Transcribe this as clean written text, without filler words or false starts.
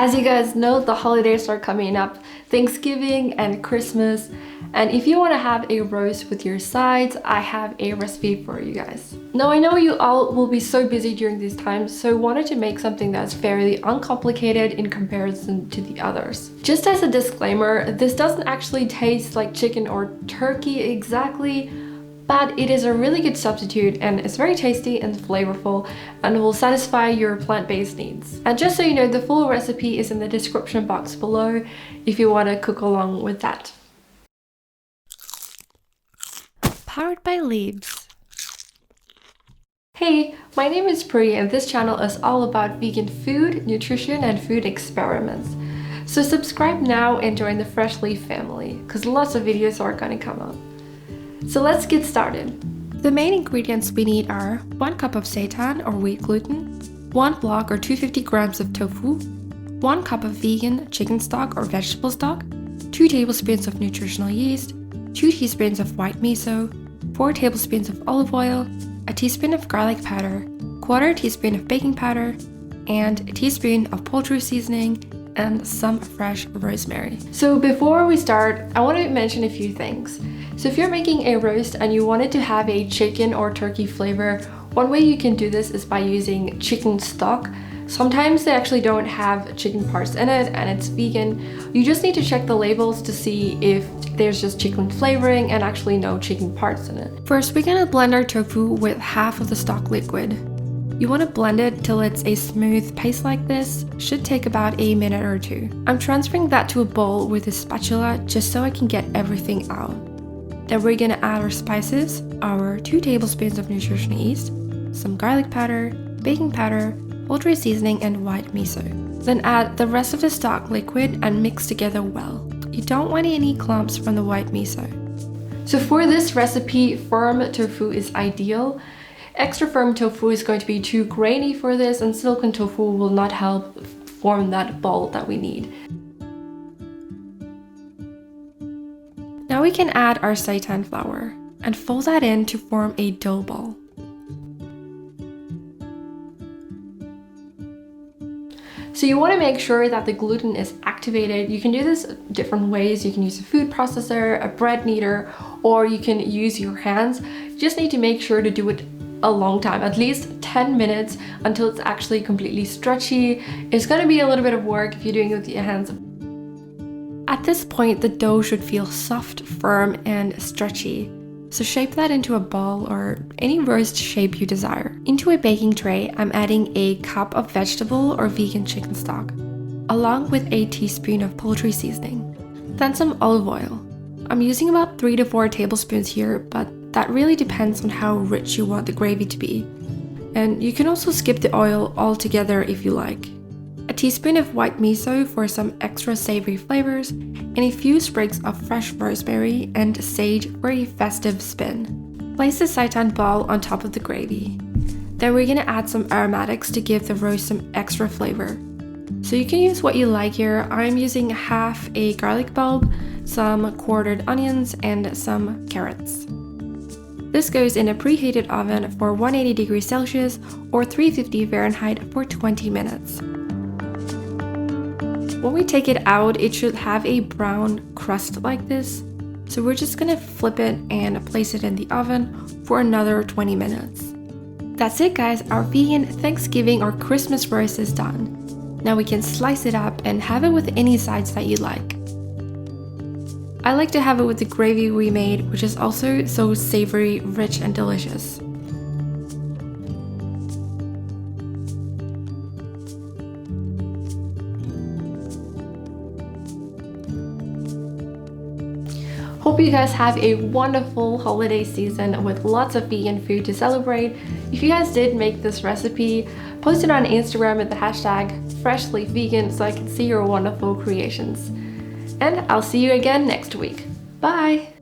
As you guys know, the holidays are coming up, Thanksgiving and Christmas. And if you want to have a roast with your sides, I have a recipe for you guys. Now I know you all will be so busy during these times, so I wanted to make something that's fairly uncomplicated in comparison to the others. Just as a disclaimer, this doesn't actually taste like chicken or turkey exactly, but it is a really good substitute and it's very tasty and flavorful and will satisfy your plant-based needs. And just so you know, the full recipe is in the description box below if you want to cook along with that. Powered by leaves. Hey, my name is Pri and this channel is all about vegan food, nutrition and food experiments. So subscribe now and join the Fresh Leaf family because lots of videos are gonna come up. So let's get started. The main ingredients we need are 1 cup of seitan or wheat gluten, 1 block or 250 grams of tofu, 1 cup of vegan chicken stock or vegetable stock, 2 tablespoons of nutritional yeast, 2 teaspoons of white miso, 4 tablespoons of olive oil, a teaspoon of garlic powder, 1/4 teaspoon of baking powder, and a teaspoon of poultry seasoning, and some fresh rosemary. So before we start, I want to mention a few things. So if you're making a roast and you wanted to have a chicken or turkey flavor, one way you can do this is by using chicken stock. Sometimes they actually don't have chicken parts in it and it's vegan. You just need to check the labels to see if there's just chicken flavoring and actually no chicken parts in it. First, we're gonna blend our tofu with half of the stock liquid. You want to blend it till it's a smooth paste like this. Should take about a minute or 2. I'm transferring that to a bowl with a spatula just so I can get everything out. Then we're gonna add our spices, our 2 tablespoons of nutritional yeast, some garlic powder, baking powder, poultry seasoning, and white miso. Then add the rest of the stock liquid and mix together well. You don't want any clumps from the white miso. So for this recipe, firm tofu is ideal. Extra firm tofu is going to be too grainy for this, and silicone tofu will not help form that ball that we need. Now we can add our seitan flour and fold that in to form a dough ball. So you want to make sure that the gluten is activated. You can do this different ways. You can use a food processor, a bread kneader, or you can use your hands. You just need to make sure to do it a long time, at least 10 minutes until it's actually completely stretchy. It's going to be a little bit of work if you're doing it with your hands. At this point, the dough should feel soft, firm, and stretchy. So shape that into a ball or any roast shape you desire. Into a baking tray, I'm adding a cup of vegetable or vegan chicken stock, along with a teaspoon of poultry seasoning. Then some olive oil. I'm using about 3 to 4 tablespoons here, but that really depends on how rich you want the gravy to be. And you can also skip the oil altogether if you like. A teaspoon of white miso for some extra savory flavors, and a few sprigs of fresh rosemary and sage for a festive spin. Place the seitan ball on top of the gravy. Then we're gonna add some aromatics to give the roast some extra flavor. So you can use what you like here. I'm using half a garlic bulb, some quartered onions, and some carrots. This goes in a preheated oven for 180 degrees Celsius or 350 Fahrenheit for 20 minutes. When we take it out, it should have a brown crust like this. So we're just gonna flip it and place it in the oven for another 20 minutes. That's it guys, our vegan Thanksgiving or Christmas roast is done. Now we can slice it up and have it with any sides that you like. I like to have it with the gravy we made, which is also so savory, rich, and delicious. Hope you guys have a wonderful holiday season with lots of vegan food to celebrate. If you guys did make this recipe, post it on Instagram with the hashtag FreshLeafVegan so I can see your wonderful creations. And I'll see you again next week. Bye!